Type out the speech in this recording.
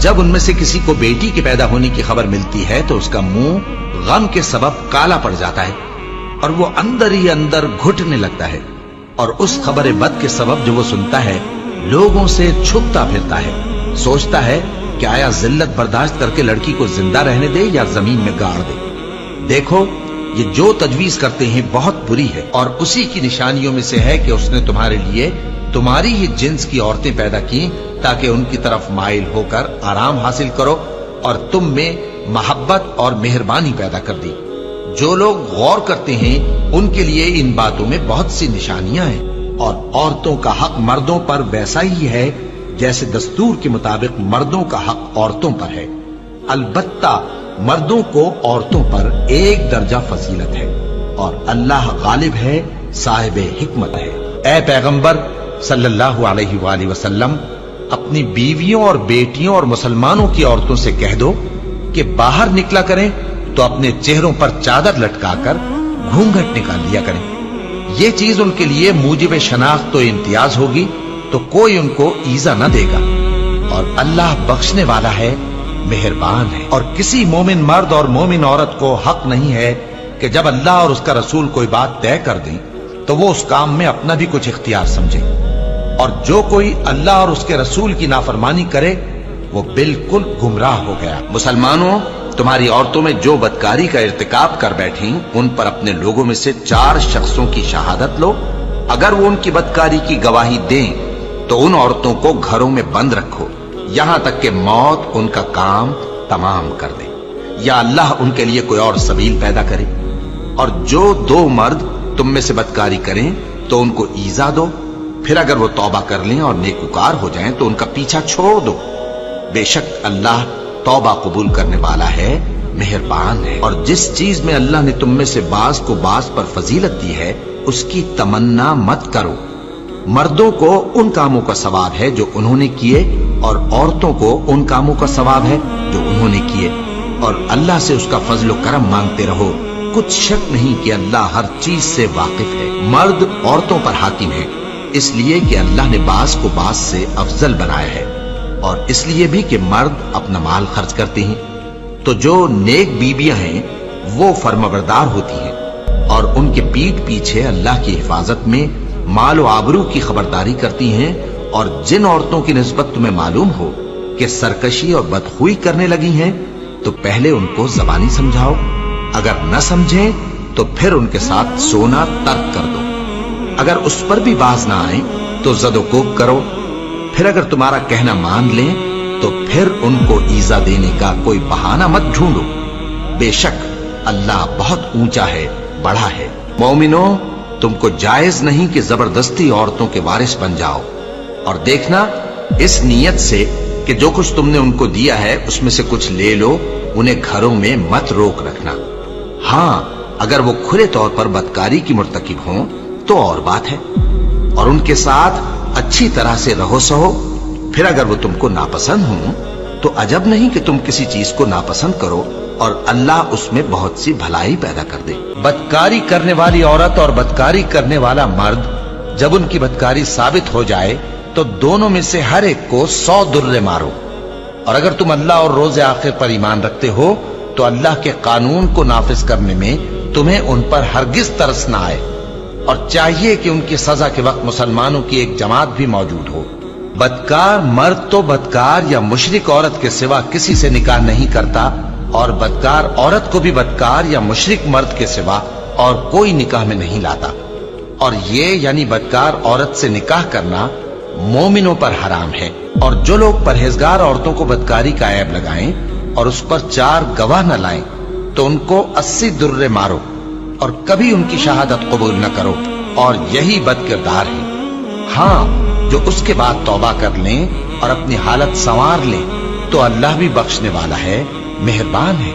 जब उनमें से किसी को बेटी के पैदा होने की खबर मिलती है तो उसका मुंह गम के सबब काला पड़ जाता है और वो अंदर ही अंदर घुटने लगता है, और उस खबर बद के सबब जो वो सुनता है लोगों से छुपता फिरता है, सोचता है कि आया जिल्लत बर्दाश्त करके लड़की को जिंदा रहने दे या जमीन में गाड़ दे। देखो, ये जो तजवीज करते हैं बहुत बुरी है, और उसी की निशानियों में से है कि उसने तुम्हारे लिए तुम्हारी ही जिन्स की औरतें पैदा की ताकि उनकी तरफ माइल होकर आराम हासिल करो और तुम में मोहब्बत और मेहरबानी पैदा कर दी। जो लोग गौर करते हैं उनके लिए इन बातों में बहुत सी निशानियां हैं, और औरतों का हक मर्दों पर वैसा ही है जैसे दस्तूर के मुताबिक मर्दों का हक औरतों पर है। अलबत्ता मर्दों को औरतों पर एक दर्जा फजीलत है, और अल्लाह गालिब है, साहिब हिकमत है। ऐ पैगंबर सल्लल्लाहु अलैहि वसल्लम, अपनी बीवियों और बेटियों और मुसलमानों की औरतों से कह दो कि बाहर निकला करें तो अपने चेहरों पर चादर लटकाकर घूंघट निकाल लिया करें। ये चीज उनके लिए मूजिब शनाख्त तो इम्तियाज होगी, तो कोई उनको ईजा न देगा, और अल्लाह बख्शने वाला है, मेहरबान है। और किसी मोमिन मर्द और मोमिन औरत को हक नहीं है कि जब अल्लाह और उसका रसूल कोई बात तय कर दें तो वो उस काम में अपना भी कुछ इख्तियार समझे, और जो कोई अल्लाह और उसके रसूल की नाफरमानी करे वो बिल्कुल गुमराह हो गया। मुसलमानों, तुम्हारी औरतों में जो बदकारी का इर्तिकाब कर बैठी उन पर अपने लोगों में से 4 शख्सों की शहादत लो। अगर वो उनकी बदकारी की गवाही दें तो उन औरतों को घरों में बंद रखो यहां तक कि मौत उनका काम तमाम कर दे, या अल्लाह उनके लिए कोई और सबील पैदा करे। और जो 2 मर्द तुम में से बदकारी करें तो उनको ईजा दो, फिर अगर वो तौबा कर लें और नेकुकार हो जाएं तो उनका पीछा छोड़ दो। बेशक अल्लाह तौबा कबूल करने वाला है, मेहरबान है। और जिस चीज में अल्लाह ने तुम में से बाज को बाज पर फजीलत दी है उसकी तमन्ना मत करो। मर्दों को उन कामों का सवाब है जो उन्होंने किए, और औरतों को उन कामों का सवाब है जो उन्होंने किए, और अल्लाह से उसका फजल करम मांगते रहो। कुछ शक नहीं कि अल्लाह हर चीज से वाकिफ है। मर्द औरतों पर हाकिम है, इसलिए कि अल्लाह ने बाज को बाज से अफजल बनाया है, और इसलिए भी कि मर्द अपना माल खर्च करते हैं। तो जो नेक बीबियां हैं वो फर्माबरदार होती हैं, और उनके पीठ पीछे अल्लाह की हिफाजत में माल व आबरू की खबरदारी करती हैं। और जिन औरतों की निस्बत तुम्हें मालूम हो कि सरकशी और बदखुई करने लगी हैं तो पहले उनको ज़बानी समझाओ, अगर न समझें तो फिर उनके साथ सोना तर्क कर दो। अगर उस पर भी बाज ना आए तो ज़दोकोब करो, फिर अगर तुम्हारा कहना मान लें तो फिर उनको ईजा देने का कोई बहाना मत ढूंढो। बेशक अल्लाह बहुत ऊंचा है, बड़ा है। मोमिनो, तुमको जायज नहीं कि जबरदस्ती औरतों के वारिस बन जाओ, और देखना इस नीयत से कि जो कुछ तुमने उनको दिया है उसमें से कुछ ले लो, उन्हें घरों में मत रोक रखना। हाँ, अगर वो खुले तौर पर बदकारी की मुर्तकिब हों तो और बात है, और उनके साथ अच्छी तरह से रहो सहो। फिर अगर वो तुमको नापसंद हों तो अजब नहीं कि तुम किसी चीज को नापसंद करो और अल्लाह उसमें बहुत सी भलाई पैदा कर दे। बदकारी करने वाली औरत और बदकारी करने वाला मर्द जब उनकी बदकारी साबित हो जाए तो दोनों में से हर एक को 100 दुर्रे मारो। और अगर तुम अल्लाह और रोज़े आखिर पर ईमान रखते हो तो अल्लाह के कानून को नाफिज करने में तुम्हें उन पर हरगिज तरस ना आए, और चाहिए कि उनकी सजा के वक्त मुसलमानों की एक जमात भी मौजूद हो। बदकार मर्द तो बदकार या मुशरिक औरत के सिवा किसी से निकाह नहीं करता, और बदकार औरत को भी बदकार या मुशरिक मर्द के सिवा और कोई निकाह में नहीं लाता। और ये यानी बदकार औरत से निकाह करना मोमिनों पर हराम है। और जो लोग परहेजगार औरतों को बदकारी का ऐब लगाएं और उस पर 4 गवाह न लाएं तो उनको 80 दुर्रे मारो, और कभी उनकी शहादत कबूल न करो, और यही बदकिरदार है। हाँ, जो उसके बाद तौबा कर लें और अपनी हालत संवार लें तो अल्लाह भी बख्शने वाला है, मेहरबान है।